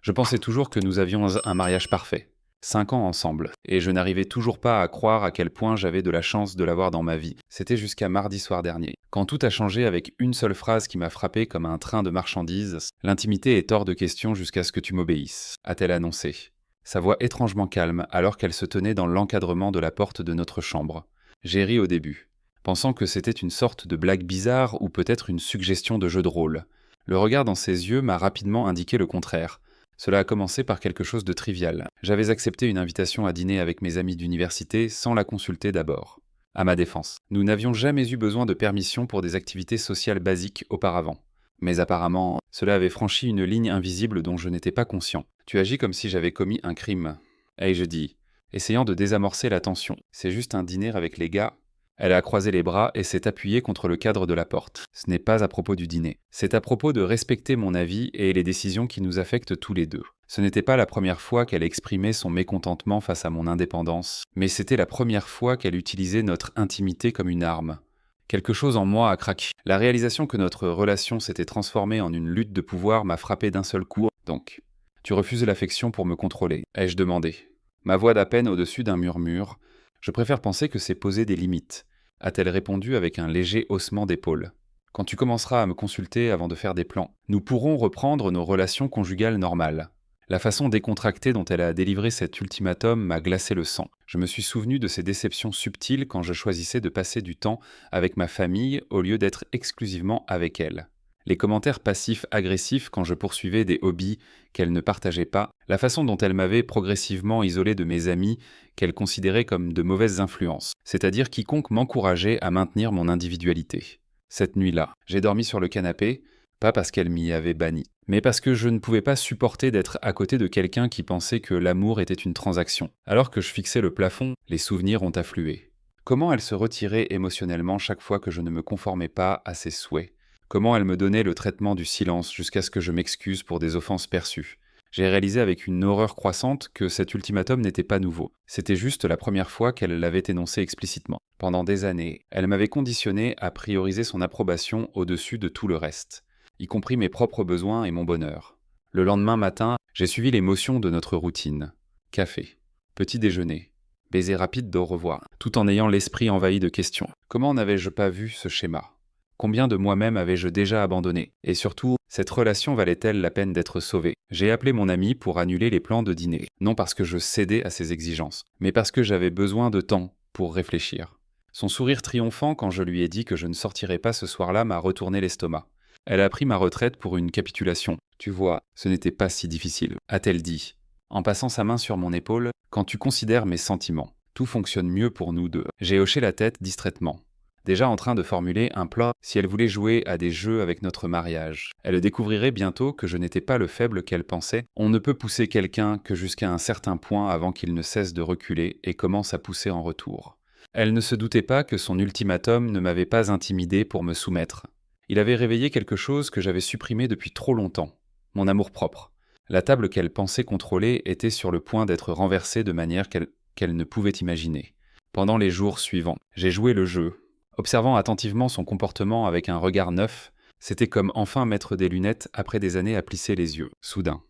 Je pensais toujours que nous avions un mariage parfait. 5 ans ensemble. Et je n'arrivais toujours pas à croire à quel point j'avais de la chance de l'avoir dans ma vie. C'était jusqu'à mardi soir dernier. Quand tout a changé avec une seule phrase qui m'a frappé comme un train de marchandises. L'intimité est hors de question jusqu'à ce que tu m'obéisses, a-t-elle annoncé. Sa voix étrangement calme alors qu'elle se tenait dans l'encadrement de la porte de notre chambre. J'ai ri au début, pensant que c'était une sorte de blague bizarre ou peut-être une suggestion de jeu de rôle. Le regard dans ses yeux m'a rapidement indiqué le contraire. Cela a commencé par quelque chose de trivial. J'avais accepté une invitation à dîner avec mes amis d'université sans la consulter d'abord. À ma défense, nous n'avions jamais eu besoin de permission pour des activités sociales basiques auparavant. Mais apparemment, cela avait franchi une ligne invisible dont je n'étais pas conscient. Tu agis comme si j'avais commis un crime. Ai-je dit, essayant de désamorcer la tension. C'est juste un dîner avec les gars. Elle a croisé les bras et s'est appuyée contre le cadre de la porte. Ce n'est pas à propos du dîner. C'est à propos de respecter mon avis et les décisions qui nous affectent tous les deux. Ce n'était pas la première fois qu'elle exprimait son mécontentement face à mon indépendance, mais c'était la première fois qu'elle utilisait notre intimité comme une arme. Quelque chose en moi a craqué. La réalisation que notre relation s'était transformée en une lutte de pouvoir m'a frappé d'un seul coup. Donc, tu refuses l'affection pour me contrôler, ai-je demandé. Ma voix d'à peine au-dessus d'un murmure. Je préfère penser que c'est poser des limites, a-t-elle répondu avec un léger haussement d'épaule. Quand tu commenceras à me consulter avant de faire des plans, nous pourrons reprendre nos relations conjugales normales. La façon décontractée dont elle a délivré cet ultimatum m'a glacé le sang. Je me suis souvenu de ces déceptions subtiles quand je choisissais de passer du temps avec ma famille au lieu d'être exclusivement avec elle. Les commentaires passifs-agressifs quand je poursuivais des hobbies qu'elle ne partageait pas, la façon dont elle m'avait progressivement isolé de mes amis qu'elle considérait comme de mauvaises influences, c'est-à-dire quiconque m'encourageait à maintenir mon individualité. Cette nuit-là, j'ai dormi sur le canapé, pas parce qu'elle m'y avait banni, mais parce que je ne pouvais pas supporter d'être à côté de quelqu'un qui pensait que l'amour était une transaction. Alors que je fixais le plafond, les souvenirs ont afflué. Comment elle se retirait émotionnellement chaque fois que je ne me conformais pas à ses souhaits. Comment elle me donnait le traitement du silence jusqu'à ce que je m'excuse pour des offenses perçues. J'ai réalisé avec une horreur croissante que cet ultimatum n'était pas nouveau. C'était juste la première fois qu'elle l'avait énoncé explicitement. Pendant des années, elle m'avait conditionné à prioriser son approbation au-dessus de tout le reste, y compris mes propres besoins et mon bonheur. Le lendemain matin, j'ai suivi les motions de notre routine. Café, petit déjeuner, baiser rapide d'au revoir, tout en ayant l'esprit envahi de questions. Comment n'avais-je pas vu ce schéma ? Combien de moi-même avais-je déjà abandonné? Et surtout, cette relation valait-elle la peine d'être sauvée? J'ai appelé mon ami pour annuler les plans de dîner, non parce que je cédais à ses exigences, mais parce que j'avais besoin de temps pour réfléchir. Son sourire triomphant quand je lui ai dit que je ne sortirais pas ce soir-là m'a retourné l'estomac. Elle a pris ma retraite pour une capitulation. Tu vois, ce n'était pas si difficile, a-t-elle dit, en passant sa main sur mon épaule. Quand tu considères mes sentiments, tout fonctionne mieux pour nous deux. J'ai hoché la tête distraitement, déjà en train de formuler un plan si elle voulait jouer à des jeux avec notre mariage. Elle découvrirait bientôt que je n'étais pas le faible qu'elle pensait. On ne peut pousser quelqu'un que jusqu'à un certain point avant qu'il ne cesse de reculer et commence à pousser en retour. Elle ne se doutait pas que son ultimatum ne m'avait pas intimidé pour me soumettre. Il avait réveillé quelque chose que j'avais supprimé depuis trop longtemps, mon amour-propre. La table qu'elle pensait contrôler était sur le point d'être renversée de manière qu'elle ne pouvait imaginer. Pendant les jours suivants, j'ai joué le jeu. Observant attentivement son comportement avec un regard neuf, c'était comme enfin mettre des lunettes après des années à plisser les yeux. Soudain,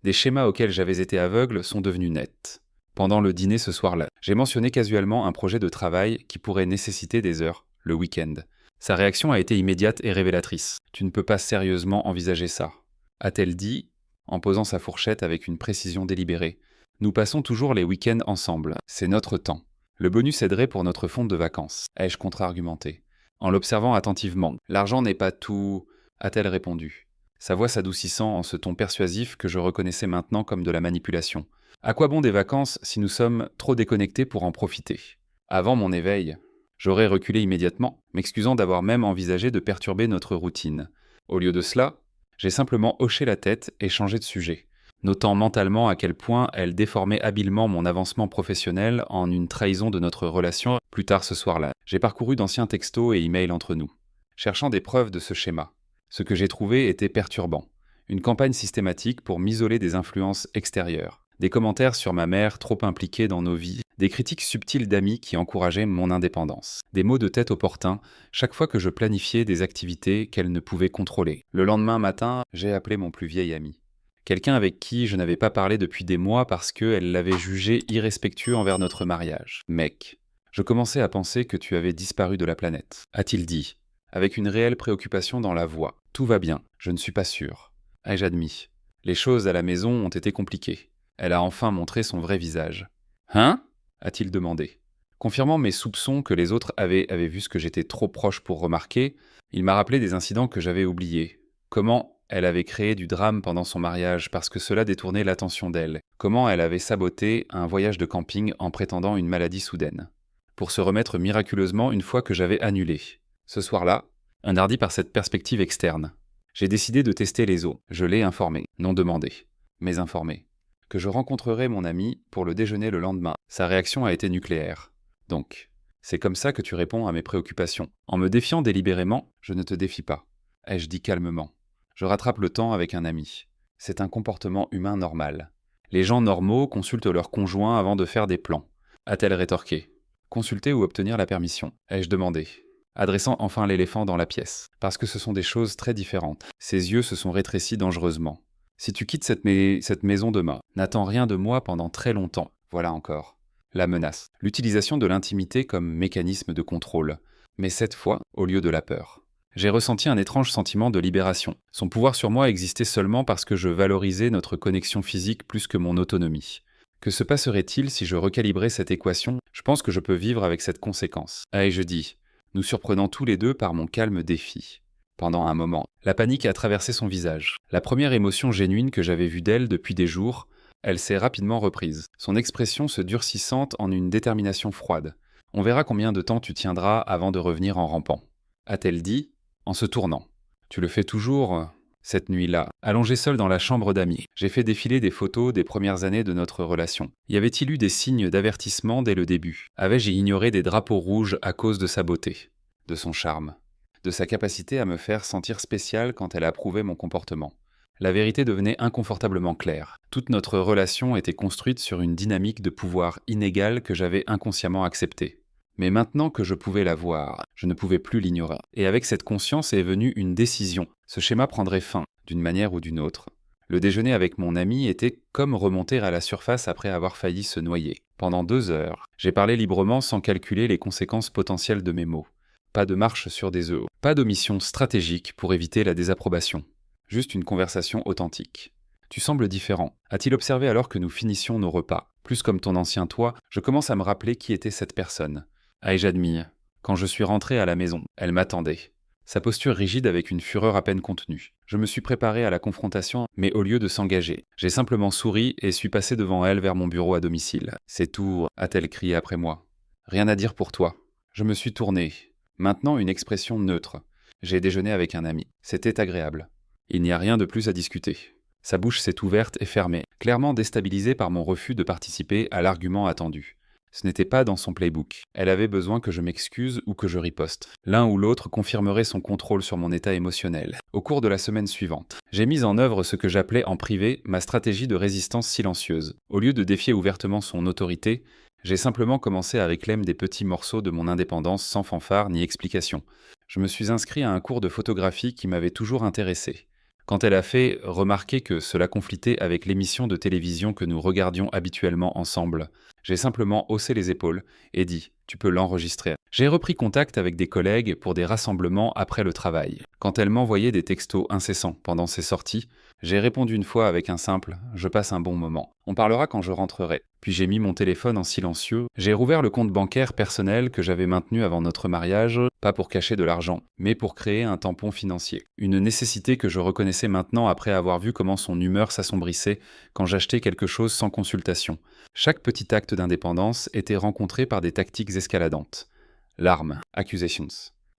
des schémas auxquels j'avais été aveugle sont devenus nets. Pendant le dîner ce soir-là, j'ai mentionné casuellement un projet de travail qui pourrait nécessiter des heures, le week-end. Sa réaction a été immédiate et révélatrice. « Tu ne peux pas sérieusement envisager ça », a-t-elle dit, en posant sa fourchette avec une précision délibérée. « Nous passons toujours les week-ends ensemble. C'est notre temps. Le bonus aiderait pour notre fonds de vacances, ai-je contre-argumenté. En l'observant attentivement, l'argent n'est pas tout, a-t-elle répondu, sa voix s'adoucissant en ce ton persuasif que je reconnaissais maintenant comme de la manipulation. À quoi bon des vacances si nous sommes trop déconnectés pour en profiter? Avant mon éveil, j'aurais reculé immédiatement, m'excusant d'avoir même envisagé de perturber notre routine. Au lieu de cela, j'ai simplement hoché la tête et changé de sujet, notant mentalement à quel point elle déformait habilement mon avancement professionnel en une trahison de notre relation. Plus tard ce soir-là, j'ai parcouru d'anciens textos et emails entre nous, cherchant des preuves de ce schéma. Ce que j'ai trouvé était perturbant. Une campagne systématique pour m'isoler des influences extérieures. Des commentaires sur ma mère trop impliquée dans nos vies. Des critiques subtiles d'amis qui encourageaient mon indépendance. Des maux de tête opportuns chaque fois que je planifiais des activités qu'elle ne pouvait contrôler. Le lendemain matin, j'ai appelé mon plus vieil ami. Quelqu'un avec qui je n'avais pas parlé depuis des mois parce qu'elle l'avait jugé irrespectueux envers notre mariage. Mec, je commençais à penser que tu avais disparu de la planète, a-t-il dit, avec une réelle préoccupation dans la voix. Tout va bien, je ne suis pas sûr. Ai-je admis. Les choses à la maison ont été compliquées. Elle a enfin montré son vrai visage. Hein? A-t-il demandé. Confirmant mes soupçons que les autres avaient vu ce que j'étais trop proche pour remarquer, il m'a rappelé des incidents que j'avais oubliés. Comment elle avait créé du drame pendant son mariage parce que cela détournait l'attention d'elle. Comment elle avait saboté un voyage de camping en prétendant une maladie soudaine. Pour se remettre miraculeusement une fois que j'avais annulé. Ce soir-là, un hardi par cette perspective externe. J'ai décidé de tester les eaux. Je l'ai informé, non demandé, mais informé. Que je rencontrerais mon ami pour le déjeuner le lendemain. Sa réaction a été nucléaire. Donc, c'est comme ça que tu réponds à mes préoccupations. En me défiant délibérément, je ne te défie pas. Ai-je dit calmement. Je rattrape le temps avec un ami. C'est un comportement humain normal. Les gens normaux consultent leur conjoint avant de faire des plans. A-t-elle rétorqué. Consulter ou obtenir la permission, ai-je demandé, adressant enfin l'éléphant dans la pièce. Parce que ce sont des choses très différentes. Ses yeux se sont rétrécis dangereusement. Si tu quittes cette maison demain, n'attends rien de moi pendant très longtemps. Voilà encore. La menace. L'utilisation de l'intimité comme mécanisme de contrôle. Mais cette fois, au lieu de la peur. J'ai ressenti un étrange sentiment de libération. Son pouvoir sur moi existait seulement parce que je valorisais notre connexion physique plus que mon autonomie. Que se passerait-il si je recalibrais cette équation? Je pense que je peux vivre avec cette conséquence. Ai-je dit, nous surprenant tous les deux par mon calme défi. Pendant un moment, la panique a traversé son visage. La première émotion génuine que j'avais vue d'elle depuis des jours, elle s'est rapidement reprise, son expression se durcissant en une détermination froide. On verra combien de temps tu tiendras avant de revenir en rampant. A-t-elle dit, en se tournant. Tu le fais toujours, cette nuit-là, allongé seul dans la chambre d'amis. J'ai fait défiler des photos des premières années de notre relation. Y avait-il eu des signes d'avertissement dès le début? Avais-je ignoré des drapeaux rouges à cause de sa beauté, de son charme, de sa capacité à me faire sentir spécial quand elle approuvait mon comportement? La vérité devenait inconfortablement claire. Toute notre relation était construite sur une dynamique de pouvoir inégale que j'avais inconsciemment acceptée. Mais maintenant que je pouvais la voir, je ne pouvais plus l'ignorer. Et avec cette conscience est venue une décision. Ce schéma prendrait fin, d'une manière ou d'une autre. Le déjeuner avec mon ami était comme remonter à la surface après avoir failli se noyer. Pendant 2 heures, j'ai parlé librement sans calculer les conséquences potentielles de mes mots. Pas de marche sur des œufs, pas d'omission stratégique pour éviter la désapprobation. Juste une conversation authentique. Tu sembles différent. A-t-il observé alors que nous finissions nos repas? Plus comme ton ancien toi, je commence à me rappeler qui était cette personne. Ai-je admis. Quand je suis rentré à la maison, elle m'attendait. Sa posture rigide avec une fureur à peine contenue. Je me suis préparé à la confrontation, mais au lieu de s'engager, j'ai simplement souri et suis passé devant elle vers mon bureau à domicile. C'est tout, a-t-elle crié après moi. Rien à dire pour toi. Je me suis tourné. Maintenant une expression neutre. J'ai déjeuné avec un ami. C'était agréable. Il n'y a rien de plus à discuter. Sa bouche s'est ouverte et fermée, clairement déstabilisée par mon refus de participer à l'argument attendu. Ce n'était pas dans son playbook. Elle avait besoin que je m'excuse ou que je riposte. L'un ou l'autre confirmerait son contrôle sur mon état émotionnel. Au cours de la semaine suivante, j'ai mis en œuvre ce que j'appelais en privé ma stratégie de résistance silencieuse. Au lieu de défier ouvertement son autorité, j'ai simplement commencé à réclamer des petits morceaux de mon indépendance sans fanfare ni explication. Je me suis inscrit à un cours de photographie qui m'avait toujours intéressé. Quand elle a fait remarquer que cela conflitait avec l'émission de télévision que nous regardions habituellement ensemble, j'ai simplement haussé les épaules et dit « Tu peux l'enregistrer ». J'ai repris contact avec des collègues pour des rassemblements après le travail. Quand elle m'envoyait des textos incessants pendant ses sorties, j'ai répondu une fois avec un simple « Je passe un bon moment. On parlera quand je rentrerai ». Puis j'ai mis mon téléphone en silencieux. J'ai rouvert le compte bancaire personnel que j'avais maintenu avant notre mariage, pas pour cacher de l'argent, mais pour créer un tampon financier. Une nécessité que je reconnaissais maintenant après avoir vu comment son humeur s'assombrissait quand j'achetais quelque chose sans consultation. Chaque petit acte d'indépendance était rencontré par des tactiques escaladantes. Larmes, accusations,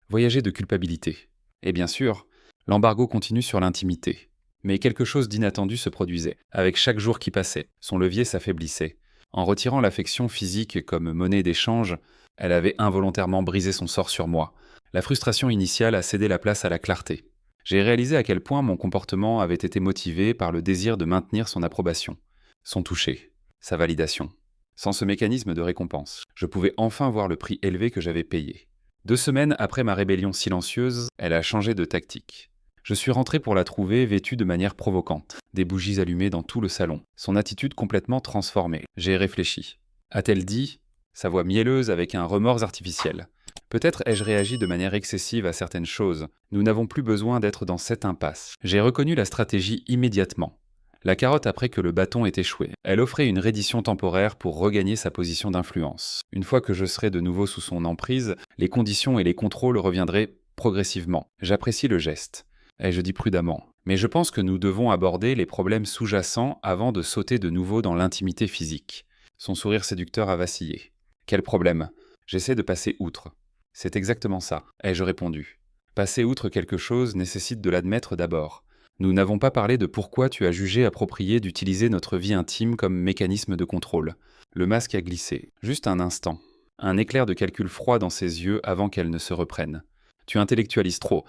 voyager de culpabilité. Et bien sûr, l'embargo continue sur l'intimité. Mais quelque chose d'inattendu se produisait. Avec chaque jour qui passait, son levier s'affaiblissait. En retirant l'affection physique comme monnaie d'échange, elle avait involontairement brisé son sort sur moi. La frustration initiale a cédé la place à la clarté. J'ai réalisé à quel point mon comportement avait été motivé par le désir de maintenir son approbation, son toucher, sa validation. Sans ce mécanisme de récompense, je pouvais enfin voir le prix élevé que j'avais payé. 2 semaines après ma rébellion silencieuse, elle a changé de tactique. Je suis rentré pour la trouver vêtue de manière provocante, des bougies allumées dans tout le salon, son attitude complètement transformée. J'ai réfléchi. A-t-elle dit, sa voix mielleuse avec un remords artificiel. Peut-être ai-je réagi de manière excessive à certaines choses. Nous n'avons plus besoin d'être dans cette impasse. J'ai reconnu la stratégie immédiatement. La carotte après que le bâton ait échoué. Elle offrait une reddition temporaire pour regagner sa position d'influence. Une fois que je serai de nouveau sous son emprise, les conditions et les contrôles reviendraient progressivement. J'apprécie le geste. Ai-je dit prudemment. Mais je pense que nous devons aborder les problèmes sous-jacents avant de sauter de nouveau dans l'intimité physique. Son sourire séducteur a vacillé. Quel problème? J'essaie de passer outre. C'est exactement ça, ai-je répondu. Passer outre quelque chose nécessite de l'admettre d'abord. Nous n'avons pas parlé de pourquoi tu as jugé approprié d'utiliser notre vie intime comme mécanisme de contrôle. Le masque a glissé. Juste un instant. Un éclair de calcul froid dans ses yeux avant qu'elle ne se reprenne. Tu intellectualises trop.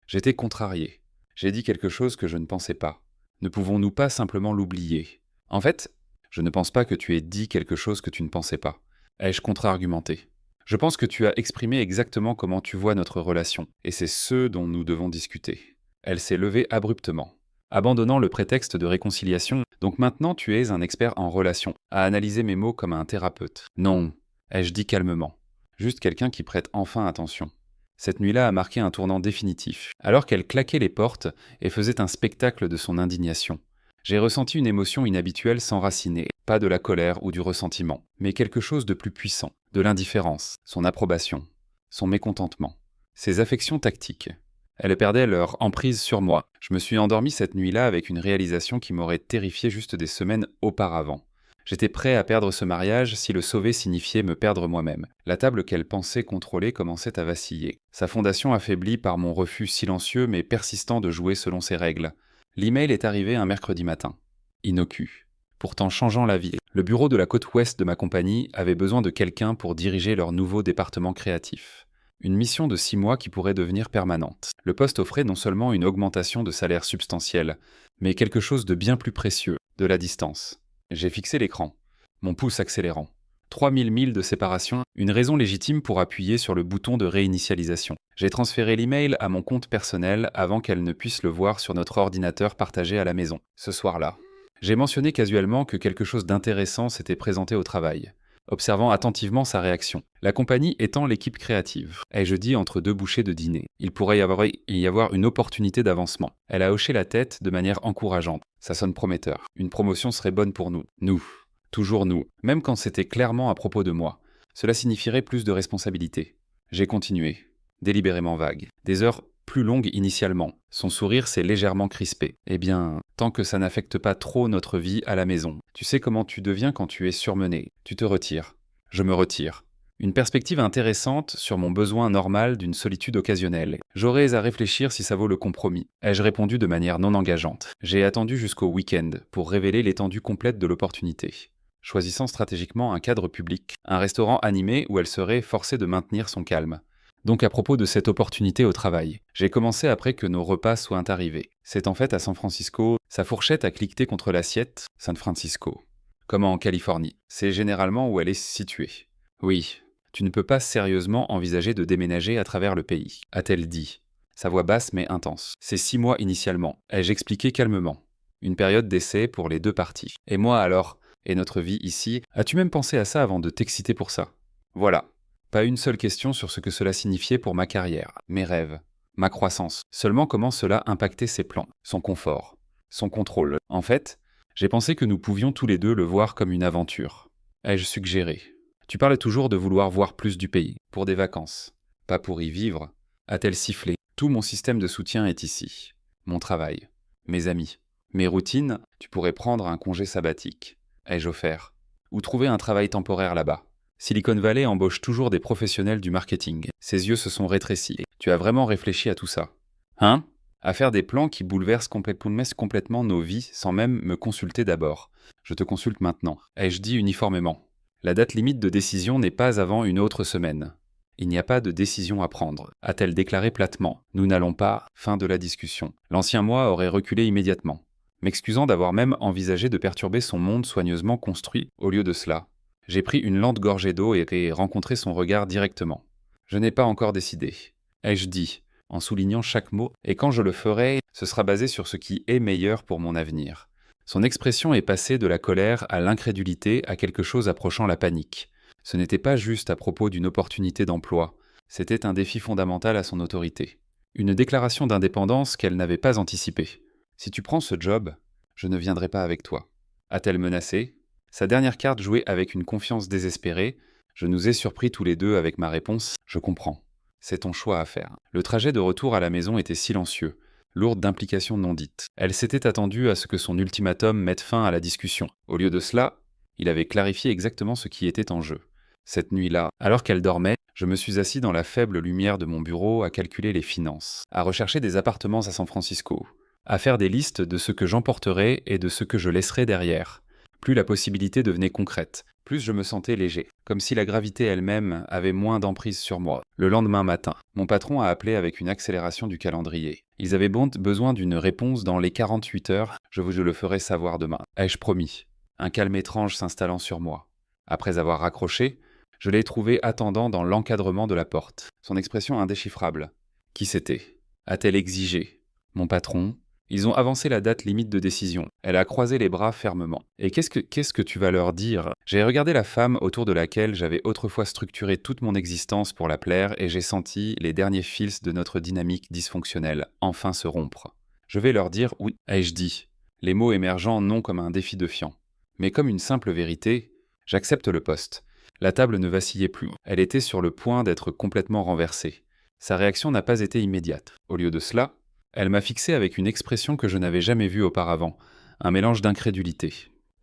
J'étais contrarié. J'ai dit quelque chose que je ne pensais pas. Ne pouvons-nous pas simplement l'oublier? En fait, je ne pense pas que tu aies dit quelque chose que tu ne pensais pas. Ai-je contre-argumenté? Je pense que tu as exprimé exactement comment tu vois notre relation, et c'est ce dont nous devons discuter. Elle s'est levée abruptement, abandonnant le prétexte de réconciliation. Donc maintenant tu es un expert en relations, à analyser mes mots comme un thérapeute. Non, ai-je dit calmement. Juste quelqu'un qui prête enfin attention. Cette nuit-là a marqué un tournant définitif, alors qu'elle claquait les portes et faisait un spectacle de son indignation. J'ai ressenti une émotion inhabituelle s'enraciner, pas de la colère ou du ressentiment, mais quelque chose de plus puissant, de l'indifférence, son approbation, son mécontentement, ses affections tactiques. Elles perdaient leur emprise sur moi. Je me suis endormi cette nuit-là avec une réalisation qui m'aurait terrifié juste des semaines auparavant. J'étais prêt à perdre ce mariage si le sauver signifiait me perdre moi-même. La table qu'elle pensait contrôler commençait à vaciller. Sa fondation affaiblie par mon refus silencieux mais persistant de jouer selon ses règles. L'email est arrivé un mercredi matin. Innocu. Pourtant changeant la vie. Le bureau de la côte ouest de ma compagnie avait besoin de quelqu'un pour diriger leur nouveau département créatif. Une mission de 6 mois qui pourrait devenir permanente. Le poste offrait non seulement une augmentation de salaire substantielle, mais quelque chose de bien plus précieux, de la distance. J'ai fixé l'écran, mon pouce accélérant. 3000 milles de séparation, une raison légitime pour appuyer sur le bouton de réinitialisation. J'ai transféré l'email à mon compte personnel avant qu'elle ne puisse le voir sur notre ordinateur partagé à la maison, ce soir-là. J'ai mentionné casuellement que quelque chose d'intéressant s'était présenté au travail, observant attentivement sa réaction. La compagnie étant l'équipe créative, ai-je dit entre deux bouchées de dîner. Il pourrait y avoir une opportunité d'avancement. Elle a hoché la tête de manière encourageante. Ça sonne prometteur. Une promotion serait bonne pour nous. Nous. Toujours nous. Même quand c'était clairement à propos de moi. Cela signifierait plus de responsabilité. J'ai continué. Délibérément vague. Des heures plus longues initialement. Son sourire s'est légèrement crispé. Eh bien, tant que ça n'affecte pas trop notre vie à la maison. Tu sais comment tu deviens quand tu es surmené. Tu te retires. Je me retire. Une perspective intéressante sur mon besoin normal d'une solitude occasionnelle. J'aurais à réfléchir si ça vaut le compromis. Ai-je répondu de manière non engageante. J'ai attendu jusqu'au week-end pour révéler l'étendue complète de l'opportunité. Choisissant stratégiquement un cadre public, un restaurant animé où elle serait forcée de maintenir son calme. Donc à propos de cette opportunité au travail, j'ai commencé après que nos repas soient arrivés. C'est en fait à San Francisco, sa fourchette a cliqueté contre l'assiette, San Francisco. Comme en Californie, c'est généralement où elle est située. Oui, tu ne peux pas sérieusement envisager de déménager à travers le pays, a-t-elle dit. Sa voix basse mais intense. C'est 6 mois initialement, ai-je expliqué calmement. Une période d'essai pour les deux parties. Et moi alors, et notre vie ici, as-tu même pensé à ça avant de t'exciter pour ça? Voilà. Pas une seule question sur ce que cela signifiait pour ma carrière, mes rêves, ma croissance. Seulement comment cela impactait ses plans, son confort, son contrôle. En fait, j'ai pensé que nous pouvions tous les deux le voir comme une aventure. Ai-je suggéré? Tu parles toujours de vouloir voir plus du pays, pour des vacances. Pas pour y vivre. A-t-elle sifflé? Tout mon système de soutien est ici. Mon travail. Mes amis. Mes routines, tu pourrais prendre un congé sabbatique. Ai-je offert? Ou trouver un travail temporaire là-bas. Silicon Valley embauche toujours des professionnels du marketing. Ses yeux se sont rétrécis. Tu as vraiment réfléchi à tout ça? Hein? À faire des plans qui bouleversent complètement nos vies sans même me consulter d'abord. Je te consulte maintenant. Ai-je dit uniformément? La date limite de décision n'est pas avant une autre semaine. Il n'y a pas de décision à prendre, a-t-elle déclaré platement. Nous n'allons pas, fin de la discussion. L'ancien moi aurait reculé immédiatement, m'excusant d'avoir même envisagé de perturber son monde soigneusement construit au lieu de cela. J'ai pris une lente gorgée d'eau et rencontré son regard directement. Je n'ai pas encore décidé. Ai-je dit, en soulignant chaque mot, et quand je le ferai, ce sera basé sur ce qui est meilleur pour mon avenir. Son expression est passée de la colère à l'incrédulité à quelque chose approchant la panique. Ce n'était pas juste à propos d'une opportunité d'emploi, c'était un défi fondamental à son autorité. Une déclaration d'indépendance qu'elle n'avait pas anticipée. « Si tu prends ce job, je ne viendrai pas avec toi. » A-t-elle menacé ? Sa dernière carte jouée avec une confiance désespérée. Je nous ai surpris tous les deux avec ma réponse « Je comprends. C'est ton choix à faire. » Le trajet de retour à la maison était silencieux, lourde d'implications non dites. Elle s'était attendue à ce que son ultimatum mette fin à la discussion. Au lieu de cela, il avait clarifié exactement ce qui était en jeu. Cette nuit-là, alors qu'elle dormait, je me suis assis dans la faible lumière de mon bureau à calculer les finances, à rechercher des appartements à San Francisco, à faire des listes de ce que j'emporterais et de ce que je laisserais derrière. Plus la possibilité devenait concrète, plus je me sentais léger, comme si la gravité elle-même avait moins d'emprise sur moi. Le lendemain matin, mon patron a appelé avec une accélération du calendrier. Ils avaient besoin d'une réponse dans les 48 heures, je vous le ferai savoir demain. Ai-je promis ? Un calme étrange s'installant sur moi. Après avoir raccroché, je l'ai trouvé attendant dans l'encadrement de la porte. Son expression indéchiffrable. Qui c'était ? A-t-elle exigé ? Mon patron ? Ils ont avancé la date limite de décision. Elle a croisé les bras fermement. Et qu'est-ce que tu vas leur dire ? J'ai regardé la femme autour de laquelle j'avais autrefois structuré toute mon existence pour la plaire et j'ai senti les derniers fils de notre dynamique dysfonctionnelle enfin se rompre. Je vais leur dire oui, ai-je dit, les mots émergeant non comme un défi défiant, mais comme une simple vérité. J'accepte le poste. La table ne vacillait plus. Elle était sur le point d'être complètement renversée. Sa réaction n'a pas été immédiate. Au lieu de cela, elle m'a fixé avec une expression que je n'avais jamais vue auparavant, un mélange d'incrédulité,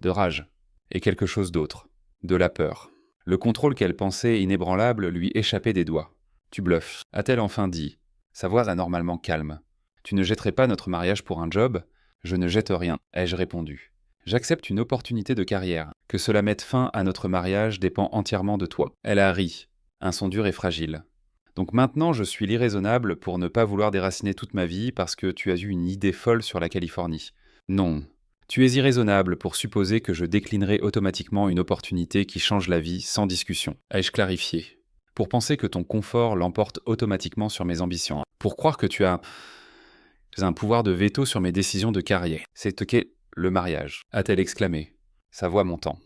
de rage, et quelque chose d'autre, de la peur. Le contrôle qu'elle pensait inébranlable lui échappait des doigts. « Tu bluffes », a-t-elle enfin dit, sa voix anormalement calme. « Tu ne jetterais pas notre mariage pour un job ? » « Je ne jette rien », ai-je répondu. « J'accepte une opportunité de carrière. Que cela mette fin à notre mariage dépend entièrement de toi. » Elle a ri, un son dur et fragile. Donc maintenant, je suis l'irraisonnable pour ne pas vouloir déraciner toute ma vie parce que tu as eu une idée folle sur la Californie. Non. Tu es irraisonnable pour supposer que je déclinerai automatiquement une opportunité qui change la vie sans discussion. Ai-je clarifié ? Pour penser que ton confort l'emporte automatiquement sur mes ambitions. Pour croire que tu as un pouvoir de veto sur mes décisions de carrière. C'est ok, le mariage, a-t-elle exclamé, sa voix montant.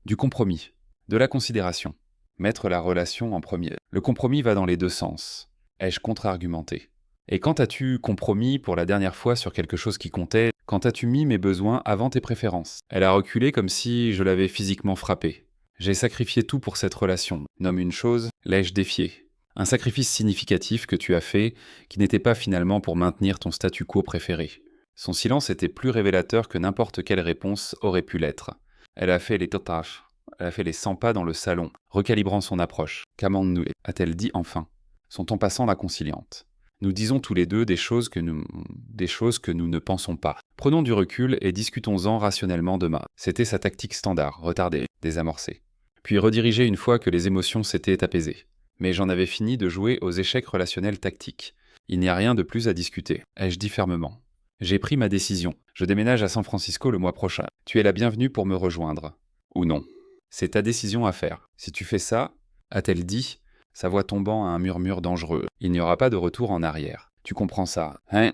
Du compromis, de la considération. Mettre la relation en premier. Le compromis va dans les deux sens. Ai-je contre-argumenté ? Et quand as-tu compromis pour la dernière fois sur quelque chose qui comptait ? Quand as-tu mis mes besoins avant tes préférences ? Elle a reculé comme si je l'avais physiquement frappée. J'ai sacrifié tout pour cette relation. Nomme une chose, l'ai-je défié ? Un sacrifice significatif que tu as fait, qui n'était pas finalement pour maintenir ton statu quo préféré. Son silence était plus révélateur que n'importe quelle réponse aurait pu l'être. Elle a fait les tâches. Elle a fait les 100 pas dans le salon, recalibrant son approche. « Qu'amende-nous » a-t-elle dit enfin, son ton passant la conciliante. Nous disons tous les deux des choses que nous ne pensons pas. Prenons du recul et discutons-en rationnellement demain. C'était sa tactique standard, retarder, désamorcer. Puis rediriger une fois que les émotions s'étaient apaisées. Mais j'en avais fini de jouer aux échecs relationnels tactiques. Il n'y a rien de plus à discuter, ai-je dit fermement. J'ai pris ma décision. Je déménage à San Francisco le mois prochain. Tu es la bienvenue pour me rejoindre. Ou non. C'est ta décision à faire. Si tu fais ça, a-t-elle dit, sa voix tombant à un murmure dangereux, il n'y aura pas de retour en arrière. Tu comprends ça, hein ?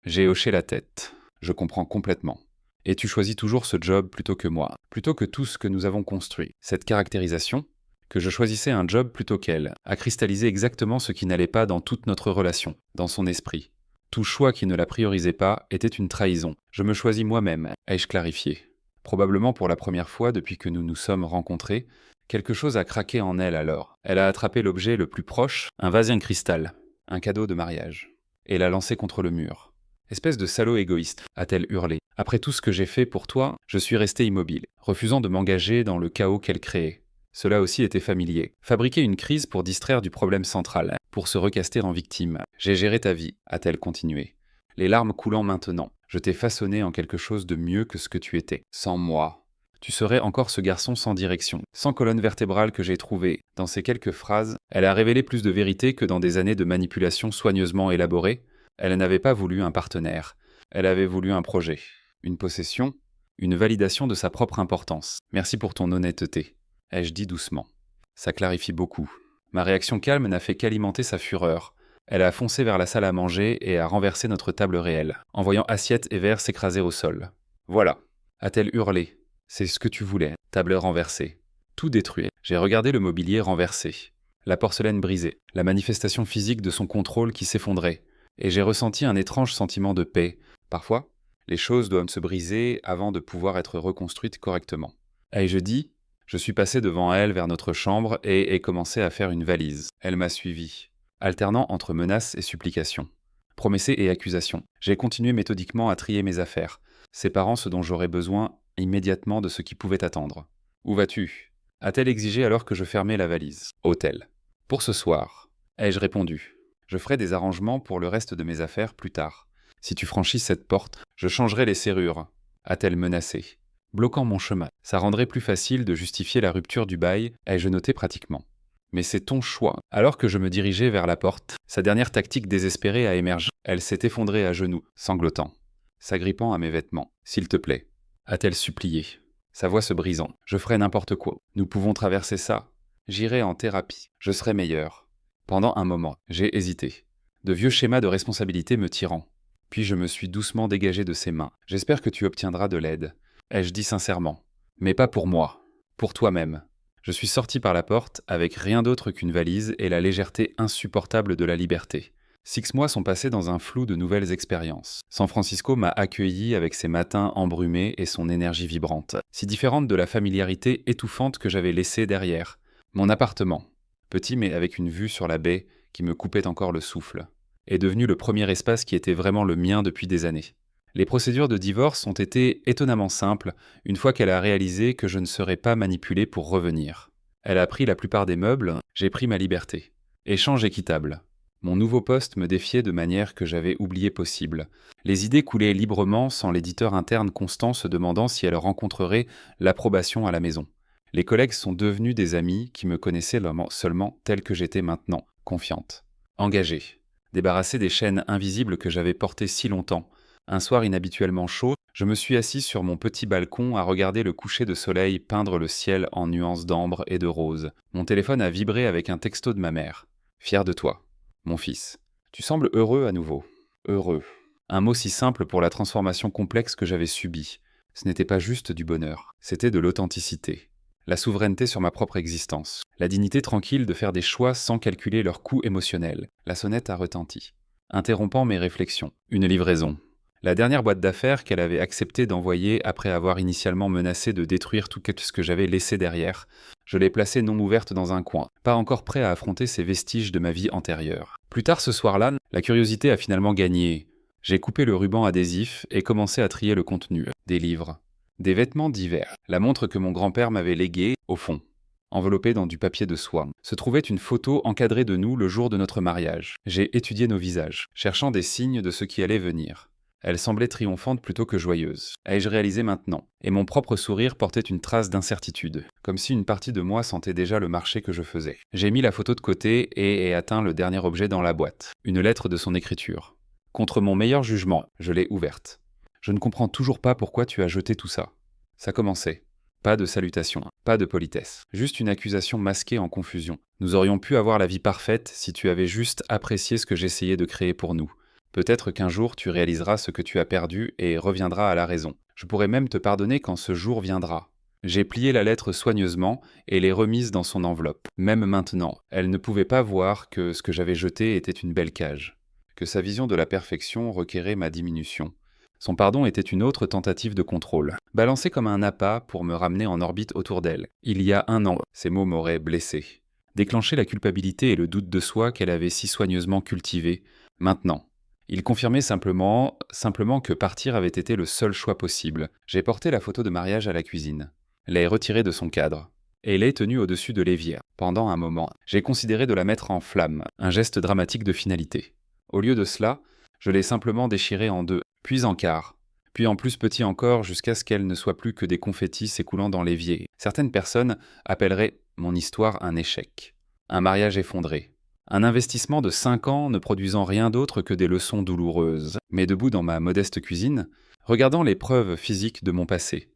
J'ai hoché la tête. Je comprends complètement. Et tu choisis toujours ce job plutôt que moi, plutôt que tout ce que nous avons construit. Cette caractérisation, que je choisissais un job plutôt qu'elle, a cristallisé exactement ce qui n'allait pas dans toute notre relation, dans son esprit. Tout choix qui ne la priorisait pas était une trahison. Je me choisis moi-même, ai-je clarifié. Probablement pour la première fois depuis que nous nous sommes rencontrés, quelque chose a craqué en elle alors. Elle a attrapé l'objet le plus proche, un vase en cristal, un cadeau de mariage, et l'a lancé contre le mur. « Espèce de salaud égoïste », a-t-elle hurlé. « Après tout ce que j'ai fait pour toi, je suis resté immobile, refusant de m'engager dans le chaos qu'elle créait. Cela aussi était familier. Fabriquer une crise pour distraire du problème central, pour se recaster en victime. J'ai géré ta vie, a-t-elle continué. Les larmes coulant maintenant. Je t'ai façonné en quelque chose de mieux que ce que tu étais. Sans moi. Tu serais encore ce garçon sans direction, sans colonne vertébrale que j'ai trouvé. Dans ces quelques phrases, elle a révélé plus de vérité que dans des années de manipulation soigneusement élaborée. Elle n'avait pas voulu un partenaire. Elle avait voulu un projet. Une possession. Une validation de sa propre importance. Merci pour ton honnêteté. Ai-je dit doucement. Ça clarifie beaucoup. Ma réaction calme n'a fait qu'alimenter sa fureur. Elle a foncé vers la salle à manger et a renversé notre table réelle, en voyant assiettes et verres s'écraser au sol. Voilà, a-t-elle hurlé. C'est ce que tu voulais, table renversée. Tout détruit. J'ai regardé le mobilier renversé, la porcelaine brisée, la manifestation physique de son contrôle qui s'effondrait, et j'ai ressenti un étrange sentiment de paix. Parfois, les choses doivent se briser avant de pouvoir être reconstruites correctement. Ai-je dit? Je suis passé devant elle vers notre chambre et ai commencé à faire une valise. Elle m'a suivi, alternant entre menaces et supplications, promesses et accusations. J'ai continué méthodiquement à trier mes affaires, séparant ce dont j'aurais besoin immédiatement de ce qui pouvait attendre. Où vas-tu? A-t-elle exigé alors que je fermais la valise. Hôtel. Pour ce soir, ai-je répondu. Je ferai des arrangements pour le reste de mes affaires plus tard. Si tu franchis cette porte, je changerai les serrures. A-t-elle menacé, bloquant mon chemin. Ça rendrait plus facile de justifier la rupture du bail, ai-je noté pratiquement. Mais c'est ton choix. Alors que je me dirigeais vers la porte, sa dernière tactique désespérée a émergé. Elle s'est effondrée à genoux, sanglotant, s'agrippant à mes vêtements. S'il te plaît, a-t-elle supplié, sa voix se brisant. Je ferai n'importe quoi. Nous pouvons traverser ça. J'irai en thérapie. Je serai meilleur. Pendant un moment, j'ai hésité, de vieux schémas de responsabilité me tirant. Puis je me suis doucement dégagé de ses mains. J'espère que tu obtiendras de l'aide, ai-je dit sincèrement. Mais pas pour moi, pour toi-même. Je suis sorti par la porte avec rien d'autre qu'une valise et la légèreté insupportable de la liberté. 6 mois sont passés dans un flou de nouvelles expériences. San Francisco m'a accueilli avec ses matins embrumés et son énergie vibrante, si différente de la familiarité étouffante que j'avais laissée derrière. Mon appartement, petit mais avec une vue sur la baie qui me coupait encore le souffle, est devenu le premier espace qui était vraiment le mien depuis des années. Les procédures de divorce ont été étonnamment simples une fois qu'elle a réalisé que je ne serais pas manipulé pour revenir. Elle a pris la plupart des meubles, j'ai pris ma liberté. Échange équitable. Mon nouveau poste me défiait de manière que j'avais oublié possible. Les idées coulaient librement sans l'éditeur interne constant se demandant si elle rencontrerait l'approbation à la maison. Les collègues sont devenus des amis qui me connaissaient seulement tel que j'étais maintenant, confiante. Engagée. Débarrassée des chaînes invisibles que j'avais portées si longtemps. Un soir inhabituellement chaud, je me suis assis sur mon petit balcon à regarder le coucher de soleil peindre le ciel en nuances d'ambre et de rose. Mon téléphone a vibré avec un texto de ma mère. Fier de toi, mon fils. Tu sembles heureux à nouveau. Heureux. Un mot si simple pour la transformation complexe que j'avais subie. Ce n'était pas juste du bonheur, c'était de l'authenticité. La souveraineté sur ma propre existence. La dignité tranquille de faire des choix sans calculer leur coût émotionnel. La sonnette a retenti, interrompant mes réflexions. Une livraison. La dernière boîte d'affaires qu'elle avait accepté d'envoyer après avoir initialement menacé de détruire tout ce que j'avais laissé derrière, je l'ai placée non ouverte dans un coin, pas encore prêt à affronter ces vestiges de ma vie antérieure. Plus tard ce soir-là, la curiosité a finalement gagné. J'ai coupé le ruban adhésif et commencé à trier le contenu. Des livres, des vêtements divers, la montre que mon grand-père m'avait léguée, au fond, enveloppée dans du papier de soie, se trouvait une photo encadrée de nous le jour de notre mariage. J'ai étudié nos visages, cherchant des signes de ce qui allait venir. Elle semblait triomphante plutôt que joyeuse. Ai-je réalisé maintenant? Et mon propre sourire portait une trace d'incertitude, comme si une partie de moi sentait déjà le marché que je faisais. J'ai mis la photo de côté et ai atteint le dernier objet dans la boîte, une lettre de son écriture. Contre mon meilleur jugement, je l'ai ouverte. Je ne comprends toujours pas pourquoi tu as jeté tout ça. Ça commençait. Pas de salutation, pas de politesse. Juste une accusation masquée en confusion. Nous aurions pu avoir la vie parfaite si tu avais juste apprécié ce que j'essayais de créer pour nous. Peut-être qu'un jour tu réaliseras ce que tu as perdu et reviendras à la raison. Je pourrais même te pardonner quand ce jour viendra. J'ai plié la lettre soigneusement et l'ai remise dans son enveloppe. Même maintenant, elle ne pouvait pas voir que ce que j'avais jeté était une belle cage, que sa vision de la perfection requérait ma diminution. Son pardon était une autre tentative de contrôle, balancée comme un appât pour me ramener en orbite autour d'elle. Il y a 1 an, ces mots m'auraient blessé. Déclenché la culpabilité et le doute de soi qu'elle avait si soigneusement cultivés. Maintenant, il confirmait simplement que partir avait été le seul choix possible. J'ai porté la photo de mariage à la cuisine, l'ai retirée de son cadre, et l'ai tenue au-dessus de l'évier. Pendant un moment, j'ai considéré de la mettre en flamme, un geste dramatique de finalité. Au lieu de cela, je l'ai simplement déchirée en 2, puis en quart, puis en plus petit encore jusqu'à ce qu'elle ne soit plus que des confettis s'écoulant dans l'évier. Certaines personnes appelleraient mon histoire un échec, un mariage effondré. Un investissement de 5 ans ne produisant rien d'autre que des leçons douloureuses. Mais debout dans ma modeste cuisine, regardant les preuves physiques de mon passé.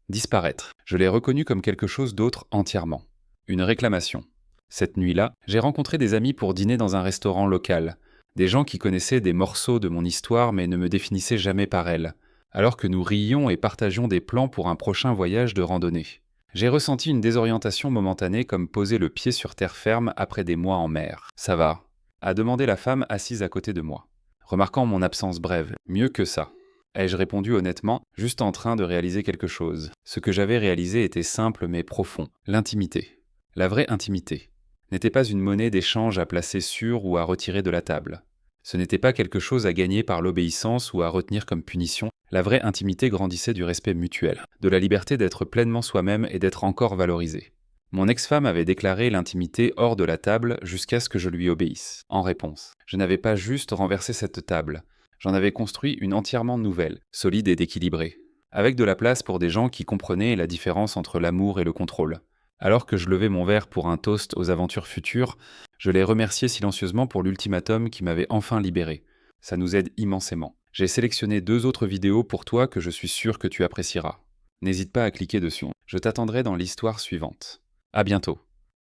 Disparaître. Je l'ai reconnu comme quelque chose d'autre entièrement. Une réclamation. Cette nuit-là, j'ai rencontré des amis pour dîner dans un restaurant local. Des gens qui connaissaient des morceaux de mon histoire mais ne me définissaient jamais par elle, alors que nous rions et partagions des plans pour un prochain voyage de randonnée. J'ai ressenti une désorientation momentanée comme poser le pied sur terre ferme après des mois en mer. Ça va, a demandé la femme assise à côté de moi. Remarquant mon absence brève, mieux que ça. Ai-je répondu honnêtement, juste en train de réaliser quelque chose. Ce que j'avais réalisé était simple mais profond, l'intimité. La vraie intimité n'était pas une monnaie d'échange à placer sur ou à retirer de la table. Ce n'était pas quelque chose à gagner par l'obéissance ou à retenir comme punition. La vraie intimité grandissait du respect mutuel, de la liberté d'être pleinement soi-même et d'être encore valorisé. Mon ex-femme avait déclaré l'intimité hors de la table jusqu'à ce que je lui obéisse. En réponse, je n'avais pas juste renversé cette table. J'en avais construit une entièrement nouvelle, solide et équilibrée, avec de la place pour des gens qui comprenaient la différence entre l'amour et le contrôle. Alors que je levais mon verre pour un toast aux aventures futures, je les remerciais silencieusement pour l'ultimatum qui m'avait enfin libéré. Ça nous aide immensément. J'ai sélectionné 2 autres vidéos pour toi que je suis sûr que tu apprécieras. N'hésite pas à cliquer dessus. Je t'attendrai dans l'histoire suivante. À bientôt.